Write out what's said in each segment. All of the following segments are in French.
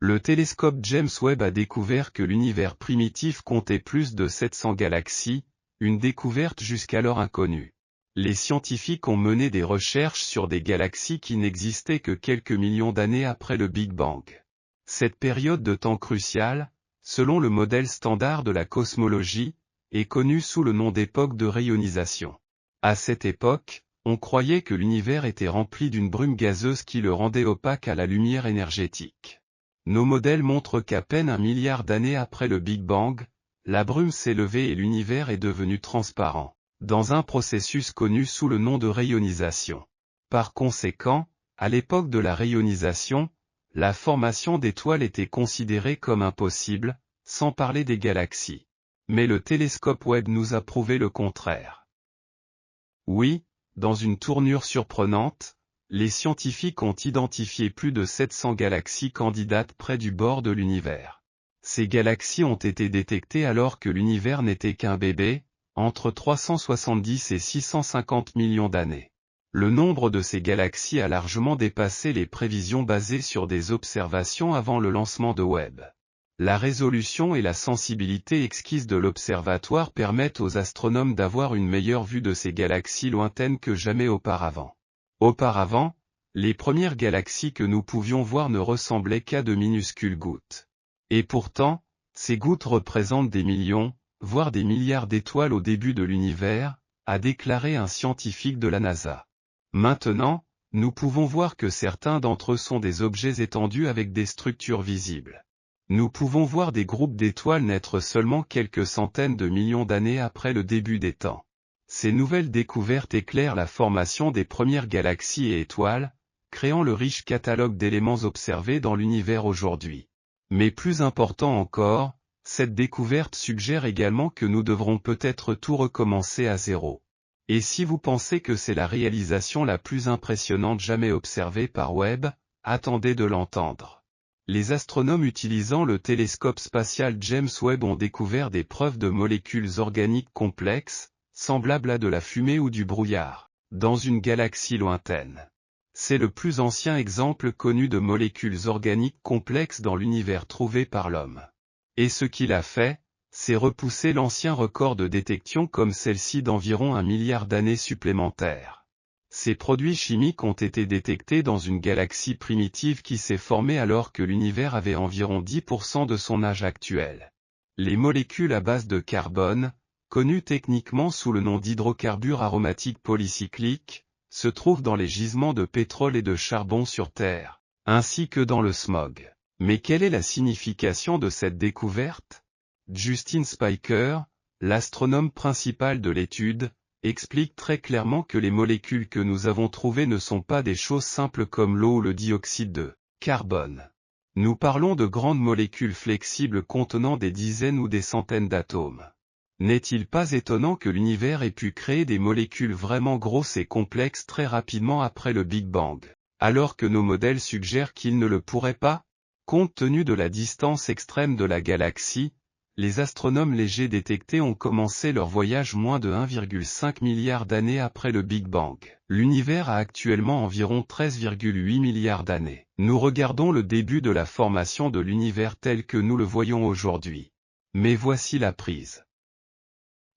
Le télescope James Webb a découvert que l'univers primitif comptait plus de 700 galaxies, une découverte jusqu'alors inconnue. Les scientifiques ont mené des recherches sur des galaxies qui n'existaient que quelques millions d'années après le Big Bang. Cette période de temps cruciale, selon le modèle standard de la cosmologie, est connue sous le nom d'époque de rayonisation. À cette époque, on croyait que l'univers était rempli d'une brume gazeuse qui le rendait opaque à la lumière énergétique. Nos modèles montrent qu'à peine 1 milliard d'années après le Big Bang, la brume s'est levée et l'univers est devenu transparent, dans un processus connu sous le nom de rayonisation. Par conséquent, à l'époque de la rayonisation, la formation d'étoiles était considérée comme impossible, sans parler des galaxies. Mais le télescope Webb nous a prouvé le contraire. Oui, dans une tournure surprenante, les scientifiques ont identifié plus de 700 galaxies candidates près du bord de l'univers. Ces galaxies ont été détectées alors que l'univers n'était qu'un bébé, entre 370 et 650 millions d'années. Le nombre de ces galaxies a largement dépassé les prévisions basées sur des observations avant le lancement de Webb. La résolution et la sensibilité exquise de l'observatoire permettent aux astronomes d'avoir une meilleure vue de ces galaxies lointaines que jamais auparavant. Auparavant, les premières galaxies que nous pouvions voir ne ressemblaient qu'à de minuscules gouttes. Et pourtant, ces gouttes représentent des millions, voire des milliards d'étoiles au début de l'univers, a déclaré un scientifique de la NASA. Maintenant, nous pouvons voir que certains d'entre eux sont des objets étendus avec des structures visibles. Nous pouvons voir des groupes d'étoiles naître seulement quelques centaines de millions d'années après le début des temps. Ces nouvelles découvertes éclairent la formation des premières galaxies et étoiles, créant le riche catalogue d'éléments observés dans l'univers aujourd'hui. Mais plus important encore, cette découverte suggère également que nous devrons peut-être tout recommencer à zéro. Et si vous pensez que c'est la réalisation la plus impressionnante jamais observée par Webb, attendez de l'entendre. Les astronomes utilisant le télescope spatial James Webb ont découvert des preuves de molécules organiques complexes, semblables à de la fumée ou du brouillard, dans une galaxie lointaine. C'est le plus ancien exemple connu de molécules organiques complexes dans l'univers trouvé par l'homme. Et ce qu'il a fait, c'est repousser l'ancien record de détection comme celle-ci d'environ 1 milliard d'années supplémentaires. Ces produits chimiques ont été détectés dans une galaxie primitive qui s'est formée alors que l'univers avait environ 10% de son âge actuel. Les molécules à base de carbone, connues techniquement sous le nom d'hydrocarbures aromatiques polycycliques, se trouvent dans les gisements de pétrole et de charbon sur Terre, ainsi que dans le smog. Mais quelle est la signification de cette découverte ? Justin Spiker, l'astronome principal de l'étude, explique très clairement que les molécules que nous avons trouvées ne sont pas des choses simples comme l'eau ou le dioxyde de carbone. Nous parlons de grandes molécules flexibles contenant des dizaines ou des centaines d'atomes. N'est-il pas étonnant que l'univers ait pu créer des molécules vraiment grosses et complexes très rapidement après le Big Bang, alors que nos modèles suggèrent qu'il ne le pourrait pas ? Compte tenu de la distance extrême de la galaxie, les astronomes légers détectés ont commencé leur voyage moins de 1,5 milliard d'années après le Big Bang. L'univers a actuellement environ 13,8 milliards d'années. Nous regardons le début de la formation de l'univers tel que nous le voyons aujourd'hui. Mais voici la prise.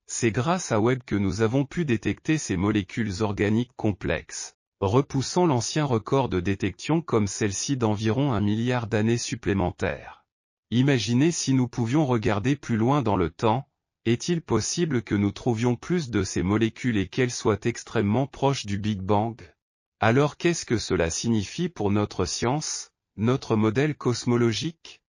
C'est grâce à Webb que nous avons pu détecter ces molécules organiques complexes, repoussant l'ancien record de détection comme celle-ci d'environ 1 milliard d'années supplémentaires. Imaginez si nous pouvions regarder plus loin dans le temps, est-il possible que nous trouvions plus de ces molécules et qu'elles soient extrêmement proches du Big Bang? Alors qu'est-ce que cela signifie pour notre science, notre modèle cosmologique?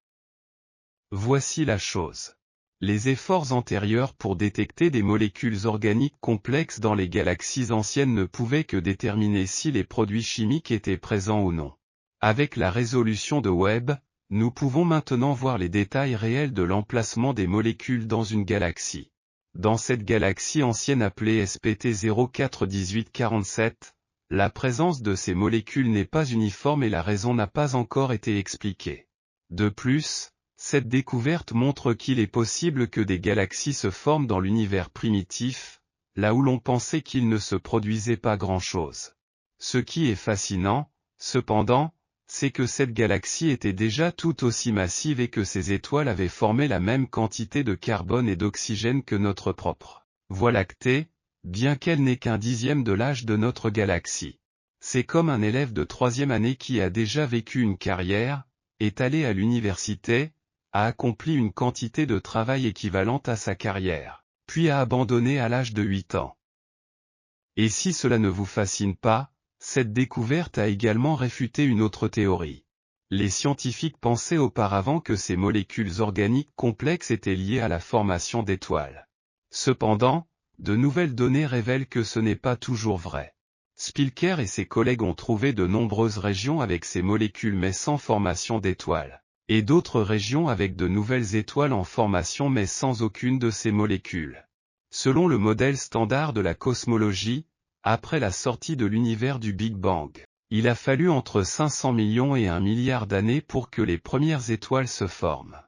Voici la chose. Les efforts antérieurs pour détecter des molécules organiques complexes dans les galaxies anciennes ne pouvaient que déterminer si les produits chimiques étaient présents ou non. Avec la résolution de Webb, nous pouvons maintenant voir les détails réels de l'emplacement des molécules dans une galaxie. Dans cette galaxie ancienne appelée SPT 041847, la présence de ces molécules n'est pas uniforme et la raison n'a pas encore été expliquée. De plus, cette découverte montre qu'il est possible que des galaxies se forment dans l'univers primitif, là où l'on pensait qu'il ne se produisait pas grand-chose. Ce qui est fascinant, cependant, c'est que cette galaxie était déjà tout aussi massive et que ces étoiles avaient formé la même quantité de carbone et d'oxygène que notre propre Voie lactée, bien qu'elle n'ait qu'un dixième de l'âge de notre galaxie. C'est comme un élève de 3e année qui a déjà vécu une carrière, est allé à l'université, a accompli une quantité de travail équivalente à sa carrière, puis a abandonné à l'âge de 8 ans. Et si cela ne vous fascine pas, cette découverte a également réfuté une autre théorie. Les scientifiques pensaient auparavant que ces molécules organiques complexes étaient liées à la formation d'étoiles. Cependant, de nouvelles données révèlent que ce n'est pas toujours vrai. Spilker et ses collègues ont trouvé de nombreuses régions avec ces molécules mais sans formation d'étoiles, et d'autres régions avec de nouvelles étoiles en formation mais sans aucune de ces molécules. Selon le modèle standard de la cosmologie, après la sortie de l'univers du Big Bang, il a fallu entre 500 millions et 1 milliard d'années pour que les premières étoiles se forment.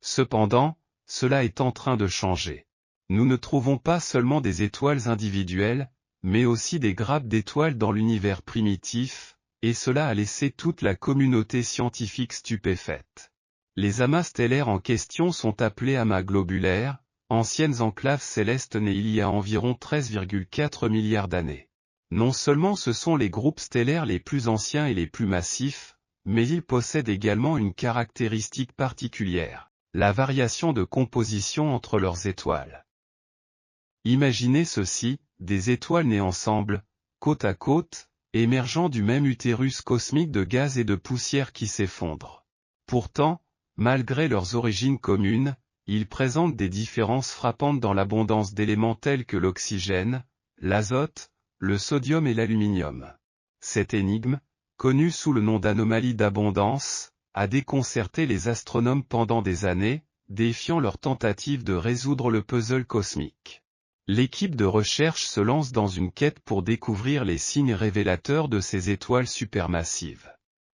Cependant, cela est en train de changer. Nous ne trouvons pas seulement des étoiles individuelles, mais aussi des grappes d'étoiles dans l'univers primitif, et cela a laissé toute la communauté scientifique stupéfaite. Les amas stellaires en question sont appelés amas globulaires, anciennes enclaves célestes nées il y a environ 13,4 milliards d'années. Non seulement ce sont les groupes stellaires les plus anciens et les plus massifs, mais ils possèdent également une caractéristique particulière, la variation de composition entre leurs étoiles. Imaginez ceci, des étoiles nées ensemble, côte à côte, émergeant du même utérus cosmique de gaz et de poussière qui s'effondrent. Pourtant, malgré leurs origines communes, ils présentent des différences frappantes dans l'abondance d'éléments tels que l'oxygène, l'azote, le sodium et l'aluminium. Cette énigme, connue sous le nom d'anomalie d'abondance, a déconcerté les astronomes pendant des années, défiant leurs tentatives de résoudre le puzzle cosmique. L'équipe de recherche se lance dans une quête pour découvrir les signes révélateurs de ces étoiles supermassives.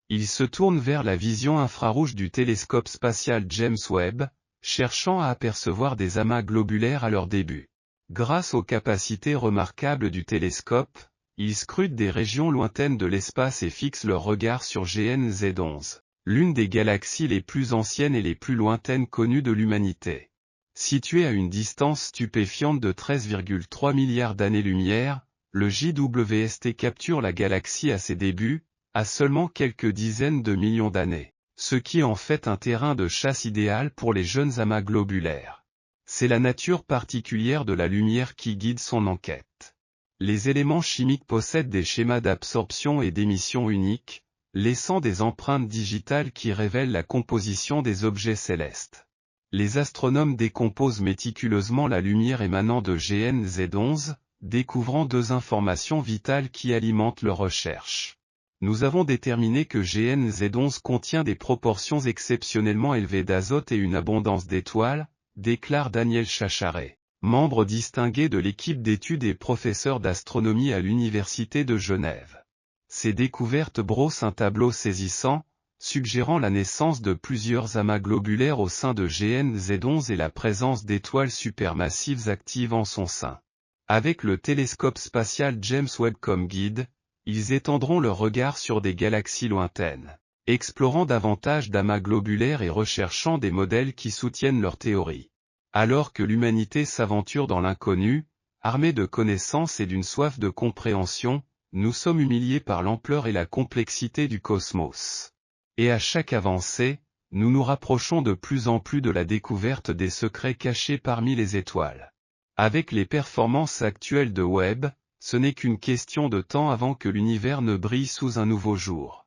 Ils se tournent vers la vision infrarouge du télescope spatial James Webb, cherchant à apercevoir des amas globulaires à leur début. Grâce aux capacités remarquables du télescope, ils scrutent des régions lointaines de l'espace et fixent leur regard sur GN-Z11, l'une des galaxies les plus anciennes et les plus lointaines connues de l'humanité. Située à une distance stupéfiante de 13,3 milliards d'années-lumière, le JWST capture la galaxie à ses débuts, à seulement quelques dizaines de millions d'années, ce qui en fait un terrain de chasse idéal pour les jeunes amas globulaires. C'est la nature particulière de la lumière qui guide son enquête. Les éléments chimiques possèdent des schémas d'absorption et d'émission uniques, laissant des empreintes digitales qui révèlent la composition des objets célestes. Les astronomes décomposent méticuleusement la lumière émanant de GN-Z11, découvrant deux informations vitales qui alimentent leurs recherches. Nous avons déterminé que GN-Z11 contient des proportions exceptionnellement élevées d'azote et une abondance d'étoiles, déclare Daniel Chacharé, membre distingué de l'équipe d'études et professeur d'astronomie à l'Université de Genève. Ces découvertes brossent un tableau saisissant, suggérant la naissance de plusieurs amas globulaires au sein de GN-Z11 et la présence d'étoiles supermassives actives en son sein. Avec le télescope spatial James Webb comme guide, ils étendront leur regard sur des galaxies lointaines, explorant davantage d'amas globulaires et recherchant des modèles qui soutiennent leur théorie. Alors que l'humanité s'aventure dans l'inconnu, armée de connaissances et d'une soif de compréhension, nous sommes humiliés par l'ampleur et la complexité du cosmos. Et à chaque avancée, nous nous rapprochons de plus en plus de la découverte des secrets cachés parmi les étoiles. Avec les performances actuelles de Webb, ce n'est qu'une question de temps avant que l'univers ne brille sous un nouveau jour.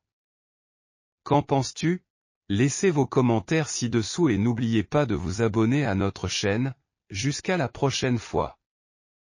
Qu'en penses-tu? Laissez vos commentaires ci-dessous et n'oubliez pas de vous abonner à notre chaîne. Jusqu'à la prochaine fois.